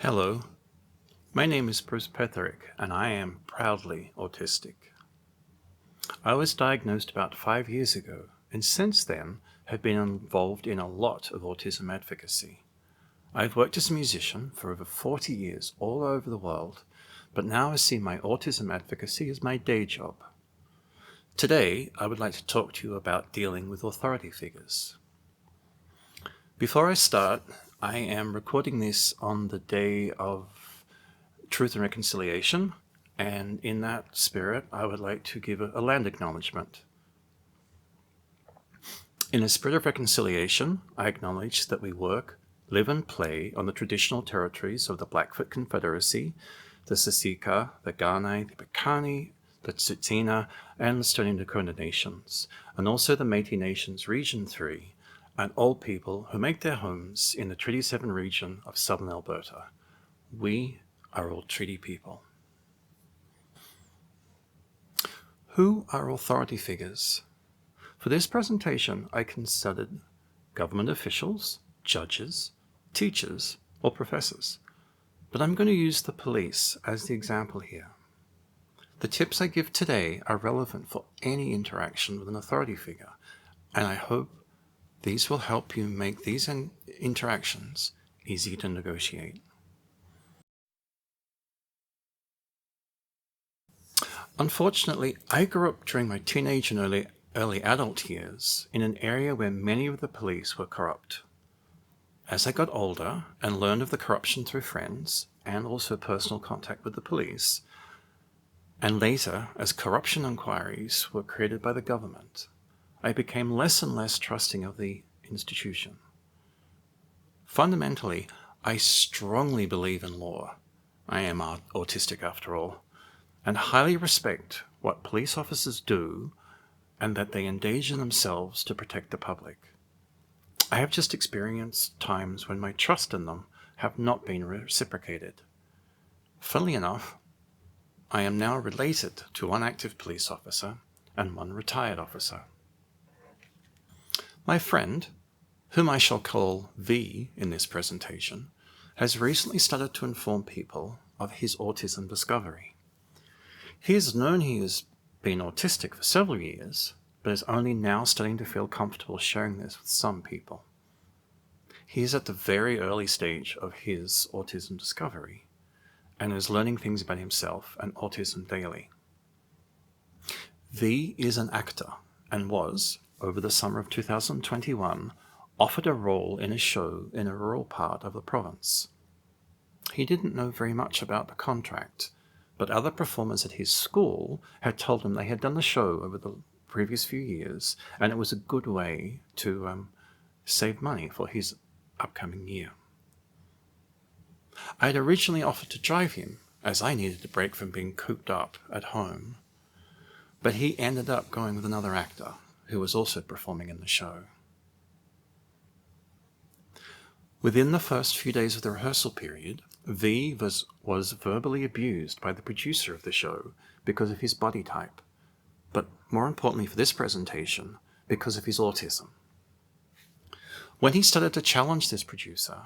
Hello, my name is Bruce Petherick and I am proudly autistic. I was diagnosed about 5 years ago and since then have been involved in a lot of autism advocacy. I've worked as a musician for over 40 years all over the world, but now I see my autism advocacy as my day job. Today, I would like to talk to you about dealing with authority figures. Before I start, I am recording this on the day of Truth and Reconciliation, and in that spirit, I would like to give a land acknowledgement. In a spirit of reconciliation, I acknowledge that we work, live and play on the traditional territories of the Blackfoot Confederacy, the Siksika, the Kainai, the Piikani, the Tsuut'ina, and the Stoney Nakoda Nations, and also the Métis Nations Region 3, and all people who make their homes in the Treaty 7 region of southern Alberta. We are all treaty people. Who are authority figures? For this presentation, I considered government officials, judges, teachers, or professors, but I'm going to use the police as the example here. The tips I give today are relevant for any interaction with an authority figure, and I hope these will help you make these interactions easy to negotiate. Unfortunately, I grew up during my teenage and early adult years in an area where many of the police were corrupt. As I got older and learned of the corruption through friends and also personal contact with the police, and later as corruption inquiries were created by the government, I became less and less trusting of the institution. Fundamentally, I strongly believe in law. I am autistic after all, and highly respect what police officers do and that they endanger themselves to protect the public. I have just experienced times when my trust in them have not been reciprocated. Funnily enough, I am now related to one active police officer and one retired officer. My friend, whom I shall call V in this presentation, has recently started to inform people of his autism discovery. He has known he has been autistic for several years, but is only now starting to feel comfortable sharing this with some people. He is at the very early stage of his autism discovery and is learning things about himself and autism daily. V is an actor and was, over the summer of 2021, offered a role in a show in a rural part of the province. He didn't know very much about the contract, but other performers at his school had told him they had done the show over the previous few years, and it was a good way to save money for his upcoming year. I had originally offered to drive him, as I needed a break from being cooped up at home, but he ended up going with another actor who was also performing in the show. Within the first few days of the rehearsal period, V was verbally abused by the producer of the show because of his body type, but more importantly for this presentation, because of his autism. When he started to challenge this producer,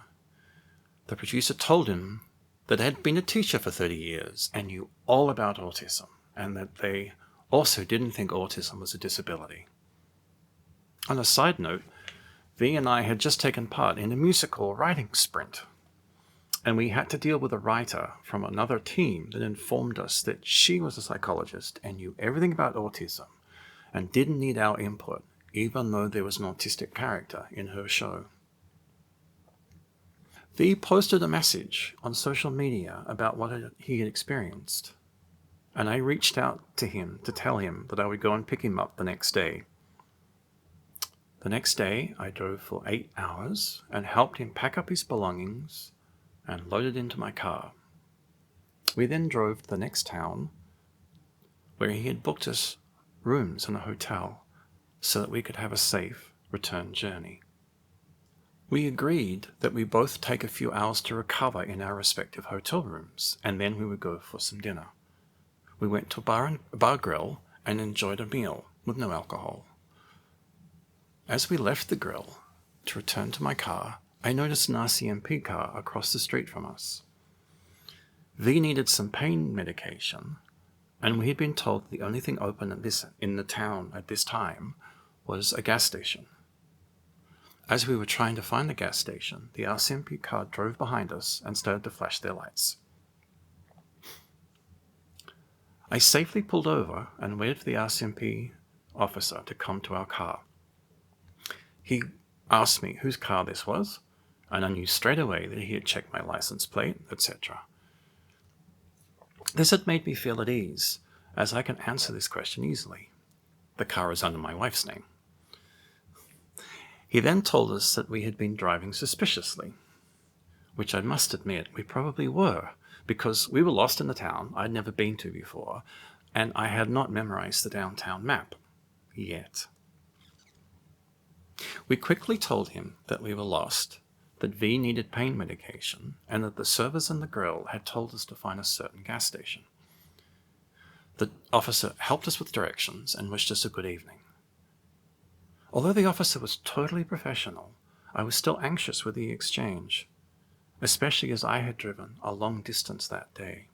the producer told him that had been a teacher for 30 years and knew all about autism, and that they also didn't think autism was a disability. On a side note, V and I had just taken part in a musical writing sprint, and we had to deal with a writer from another team that informed us that she was a psychologist and knew everything about autism and didn't need our input, even though there was an autistic character in her show. V posted a message on social media about what he had experienced, and I reached out to him to tell him that I would go and pick him up the next day. The next day, I drove for 8 hours and helped him pack up his belongings and loaded into my car. We then drove to the next town where he had booked us rooms in a hotel so that we could have a safe return journey. We agreed that we both take a few hours to recover in our respective hotel rooms, and then we would go for some dinner. We went to a bar grill and enjoyed a meal with no alcohol. As we left the grill to return to my car, I noticed an RCMP car across the street from us. V needed some pain medication, and we had been told that the only thing open in the town at this time was a gas station. As we were trying to find the gas station, the RCMP car drove behind us and started to flash their lights. I safely pulled over and waited for the RCMP officer to come to our car. He asked me whose car this was, and I knew straight away that he had checked my license plate, etc. This had made me feel at ease, as I can answer this question easily. The car is under my wife's name. He then told us that we had been driving suspiciously, which I must admit we probably were, because we were lost in the town I'd never been to before, and I had not memorized the downtown map yet. We quickly told him that we were lost, that V needed pain medication, and that the servers and the girl had told us to find a certain gas station. The officer helped us with directions and wished us a good evening. Although the officer was totally professional, I was still anxious with the exchange, especially as I had driven a long distance that day.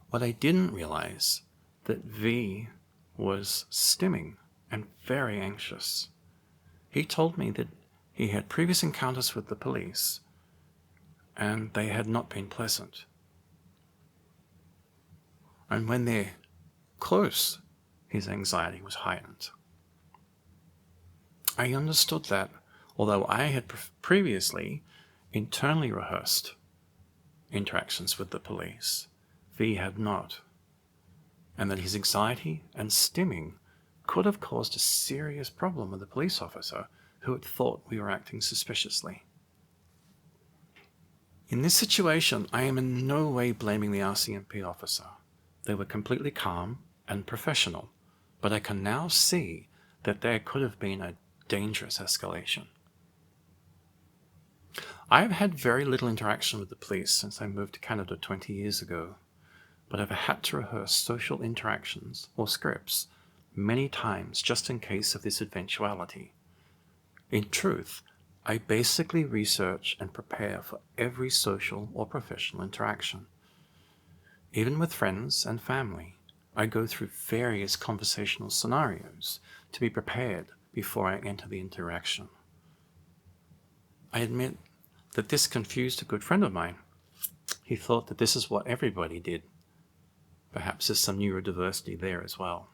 What I didn't realize, that V was stimming and very anxious. He told me that he had previous encounters with the police, and they had not been pleasant. And when they're close, his anxiety was heightened. I understood that, although I had previously internally rehearsed interactions with the police, V had not, and that his anxiety and stimming could have caused a serious problem with the police officer who had thought we were acting suspiciously. In this situation, I am in no way blaming the RCMP officer. They were completely calm and professional, but I can now see that there could have been a dangerous escalation. I have had very little interaction with the police since I moved to Canada 20 years ago, but I've had to rehearse social interactions or scripts many times just in case of this eventuality. In truth, I basically research and prepare for every social or professional interaction. Even with friends and family, I go through various conversational scenarios to be prepared before I enter the interaction. I admit that this confused a good friend of mine. He thought that this is what everybody did. Perhaps there's some neurodiversity there as well.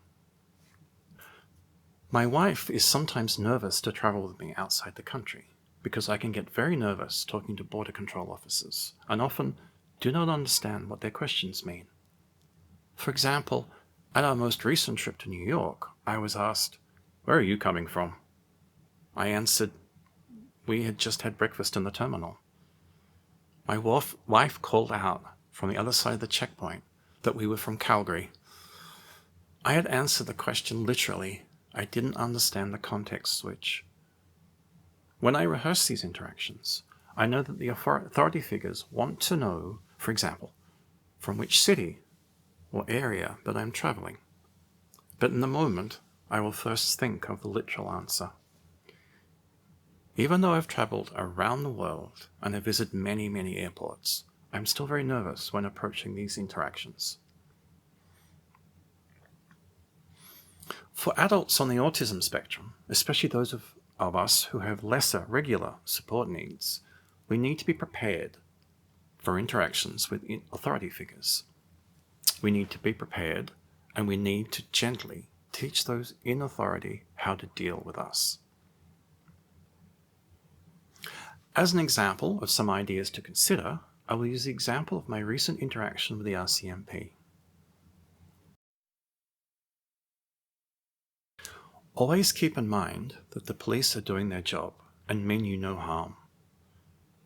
My wife is sometimes nervous to travel with me outside the country because I can get very nervous talking to border control officers and often do not understand what their questions mean. For example, at our most recent trip to New York, I was asked, "Where are you coming from?" I answered, "We had just had breakfast in the terminal." My wife called out from the other side of the checkpoint that we were from Calgary. I had answered the question literally. I didn't understand the context switch. When I rehearse these interactions, I know that the authority figures want to know, for example, from which city or area that I'm traveling. But in the moment, I will first think of the literal answer. Even though I've traveled around the world and have visited many, many airports, I'm still very nervous when approaching these interactions. For adults on the autism spectrum, especially those of us who have lesser regular support needs, we need to be prepared for interactions with authority figures. We need to be prepared, and we need to gently teach those in authority how to deal with us. As an example of some ideas to consider, I will use the example of my recent interaction with the RCMP. Always keep in mind that the police are doing their job and mean you no harm.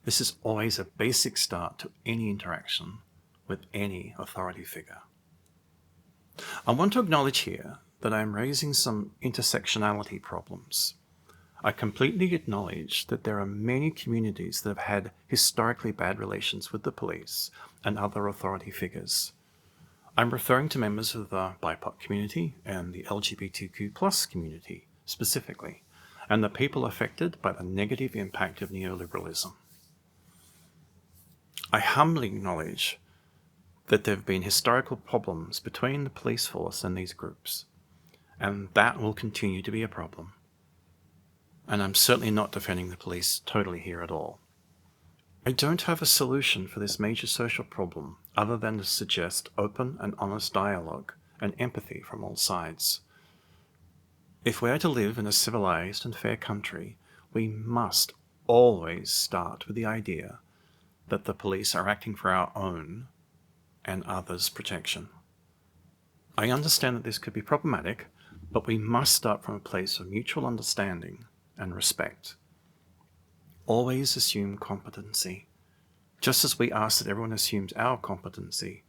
This is always a basic start to any interaction with any authority figure. I want to acknowledge here that I am raising some intersectionality problems. I completely acknowledge that there are many communities that have had historically bad relations with the police and other authority figures. I'm referring to members of the BIPOC community and the LGBTQ+ community specifically, and the people affected by the negative impact of neoliberalism. I humbly acknowledge that there have been historical problems between the police force and these groups, and that will continue to be a problem. And I'm certainly not defending the police totally here at all. I don't have a solution for this major social problem other than to suggest open and honest dialogue and empathy from all sides. If we are to live in a civilized and fair country, we must always start with the idea that the police are acting for our own and others' protection. I understand that this could be problematic, but we must start from a place of mutual understanding and respect. Always assume competency, just as we ask that everyone assumes our competency.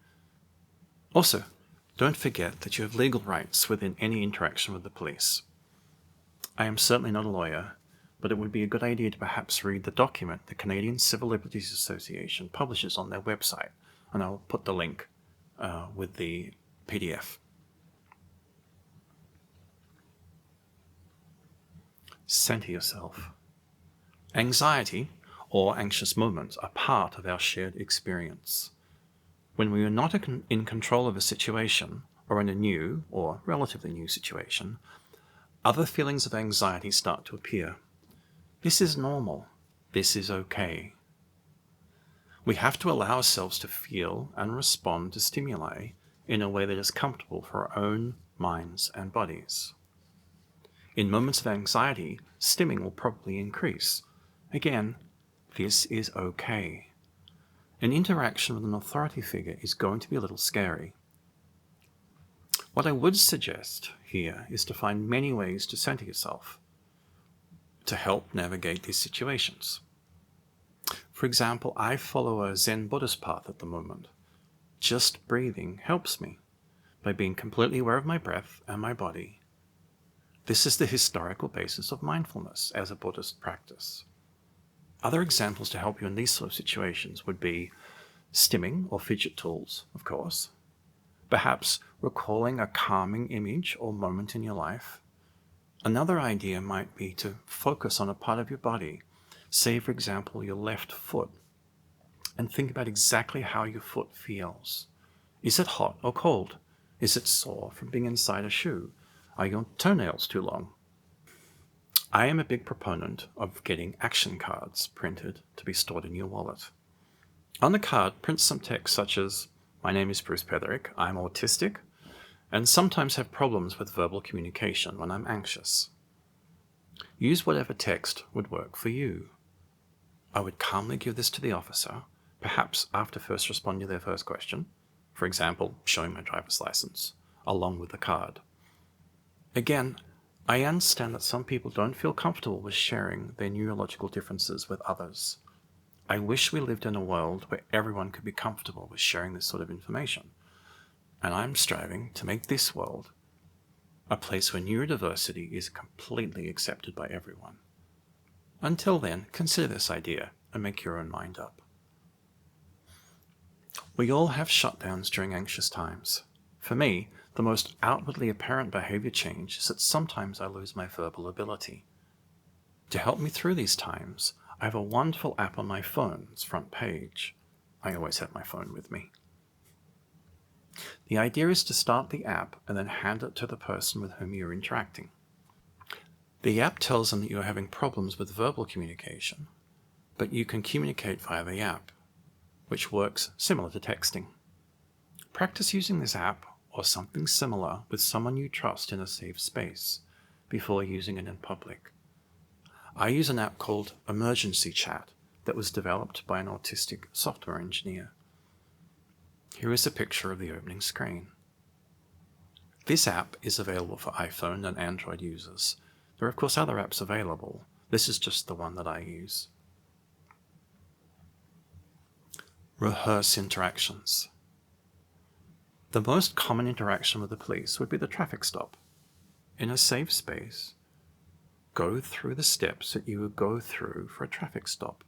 Also, don't forget that you have legal rights within any interaction with the police. I am certainly not a lawyer, but it would be a good idea to perhaps read the document the Canadian Civil Liberties Association publishes on their website, and I'll put the link with the PDF. Center yourself. Anxiety or anxious moments are part of our shared experience. When we are not in control of a situation, or in a new or relatively new situation, other feelings of anxiety start to appear. This is normal. This is okay. We have to allow ourselves to feel and respond to stimuli in a way that is comfortable for our own minds and bodies. In moments of anxiety, stimming will probably increase. Again, this is okay. An interaction with an authority figure is going to be a little scary. What I would suggest here is to find many ways to center yourself to help navigate these situations. For example, I follow a Zen Buddhist path at the moment. Just breathing helps me by being completely aware of my breath and my body. This is the historical basis of mindfulness as a Buddhist practice. Other examples to help you in these sort of situations would be stimming or fidget tools, of course. Perhaps recalling a calming image or moment in your life. Another idea might be to focus on a part of your body, say for example your left foot, and think about exactly how your foot feels. Is it hot or cold? Is it sore from being inside a shoe? Are your toenails too long? I am a big proponent of getting action cards printed to be stored in your wallet. On the card, print some text such as, "My name is Bruce Petherick, I'm autistic, and sometimes have problems with verbal communication when I'm anxious." Use whatever text would work for you. I would calmly give this to the officer, perhaps after first responding to their first question, for example, showing my driver's license, along with the card. Again, I understand that some people don't feel comfortable with sharing their neurological differences with others. I wish we lived in a world where everyone could be comfortable with sharing this sort of information. And I'm striving to make this world a place where neurodiversity is completely accepted by everyone. Until then, consider this idea and make your own mind up. We all have shutdowns during anxious times. For me, the most outwardly apparent behavior change is that sometimes I lose my verbal ability. To help me through these times, I have a wonderful app on my phone's front page. I always have my phone with me. The idea is to start the app and then hand it to the person with whom you're interacting. The app tells them that you're having problems with verbal communication, but you can communicate via the app, which works similar to texting. Practice using this app or something similar with someone you trust in a safe space before using it in public. I use an app called Emergency Chat that was developed by an autistic software engineer. Here is a picture of the opening screen. This app is available for iPhone and Android users. There are of course other apps available. This is just the one that I use. Rehearse Interactions. The most common interaction with the police would be the traffic stop. In a safe space, go through the steps that you would go through for a traffic stop.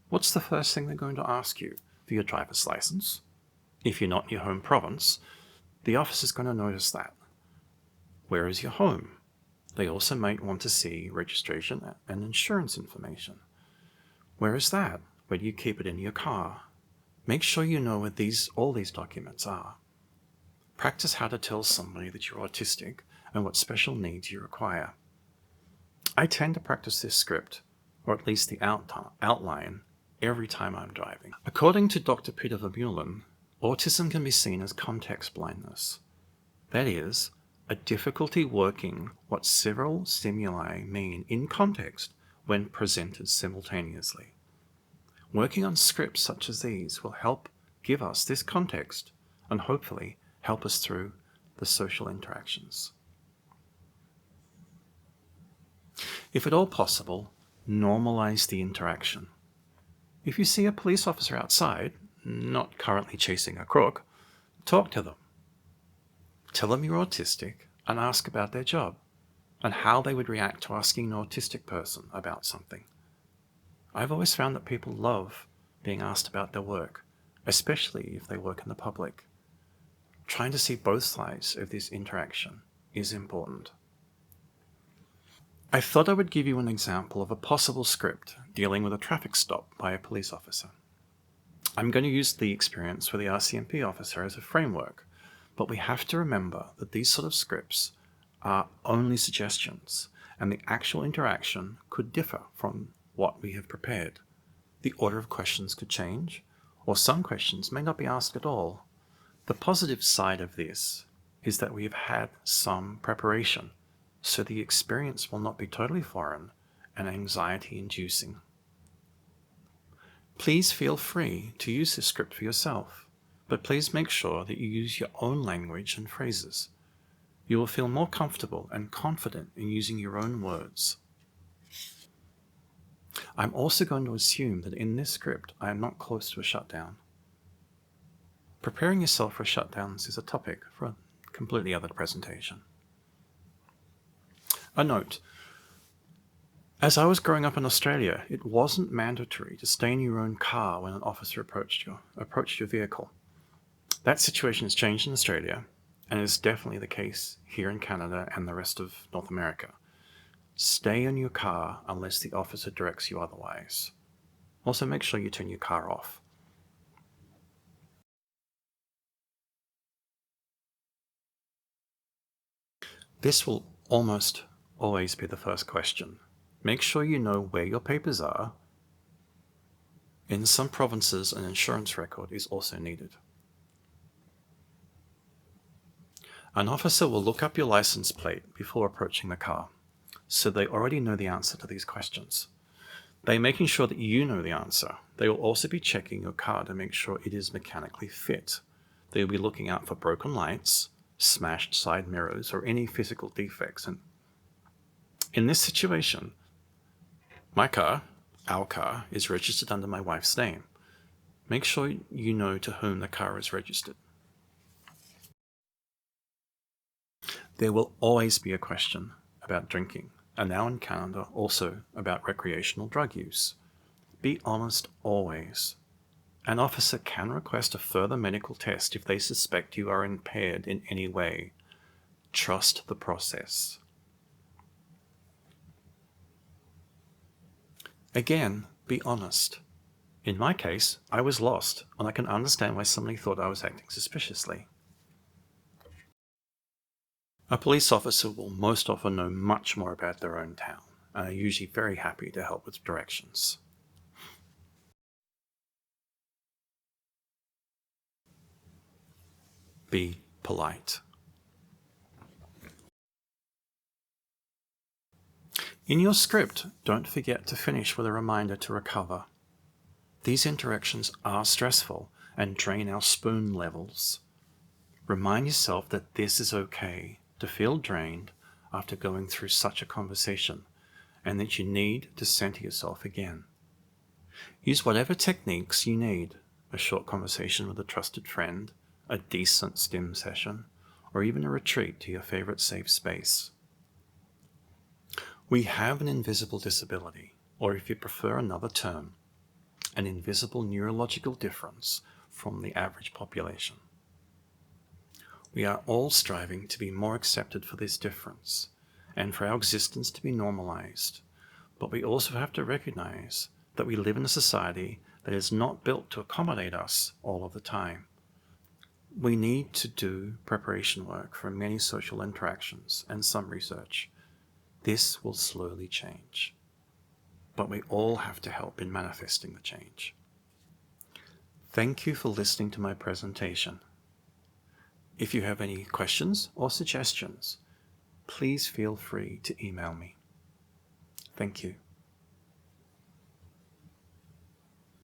What's the first thing they're going to ask you? For your driver's license? If you're not in your home province, the officer's going to notice that. Where is your home? They also might want to see registration and insurance information. Where is that? Where do you keep it in your car? Make sure you know what all these documents are. Practice how to tell somebody that you're autistic and what special needs you require. I tend to practice this script, or at least the outline, every time I'm driving. According to Dr. Peter Vermeulen, autism can be seen as context blindness. That is, a difficulty working what several stimuli mean in context when presented simultaneously. Working on scripts such as these will help give us this context and hopefully help us through the social interactions. If at all possible, normalize the interaction. If you see a police officer outside, not currently chasing a crook, talk to them. Tell them you're autistic and ask about their job and how they would react to asking an autistic person about something. I've always found that people love being asked about their work, especially if they work in the public. Trying to see both sides of this interaction is important. I thought I would give you an example of a possible script dealing with a traffic stop by a police officer. I'm going to use the experience for the RCMP officer as a framework, but we have to remember that these sort of scripts are only suggestions, and the actual interaction could differ from what we have prepared. The order of questions could change, or some questions may not be asked at all. The positive side of this is that we have had some preparation, so the experience will not be totally foreign and anxiety-inducing. Please feel free to use this script for yourself, but please make sure that you use your own language and phrases. You will feel more comfortable and confident in using your own words. I'm also going to assume that in this script I am not close to a shutdown. Preparing yourself for shutdowns is a topic for a completely other presentation. A note. As I was growing up in Australia, it wasn't mandatory to stay in your own car when an officer approached your vehicle. That situation has changed in Australia, and is definitely the case here in Canada and the rest of North America. Stay in your car unless the officer directs you otherwise. Also, make sure you turn your car off. This will almost always be the first question. Make sure you know where your papers are. In some provinces, an insurance record is also needed. An officer will look up your license plate before approaching the car, so they already know the answer to these questions. They're making sure that you know the answer. They will also be checking your car to make sure it is mechanically fit. They will be looking out for broken lights, smashed side mirrors, or any physical defects. And in this situation, our car, is registered under my wife's name. Make sure you know to whom the car is registered. There will always be a question about drinking, and now in Canada also about recreational drug use. Be honest always. An officer can request a further medical test if they suspect you are impaired in any way. Trust the process. Again, be honest. In my case, I was lost, and I can understand why somebody thought I was acting suspiciously. A police officer will most often know much more about their own town, and are usually very happy to help with directions. Be polite. In your script, don't forget to finish with a reminder to recover. These interactions are stressful and drain our spoon levels. Remind yourself that this is okay to feel drained after going through such a conversation, and that you need to center yourself again. Use whatever techniques you need, a short conversation with a trusted friend, a decent stim session, or even a retreat to your favorite safe space. We have an invisible disability, or if you prefer another term, an invisible neurological difference from the average population. We are all striving to be more accepted for this difference, and for our existence to be normalized, but we also have to recognize that we live in a society that is not built to accommodate us all of the time. We need to do preparation work for many social interactions and some research. This will slowly change, but we all have to help in manifesting the change. Thank you for listening to my presentation. If you have any questions or suggestions, please feel free to email me. Thank you.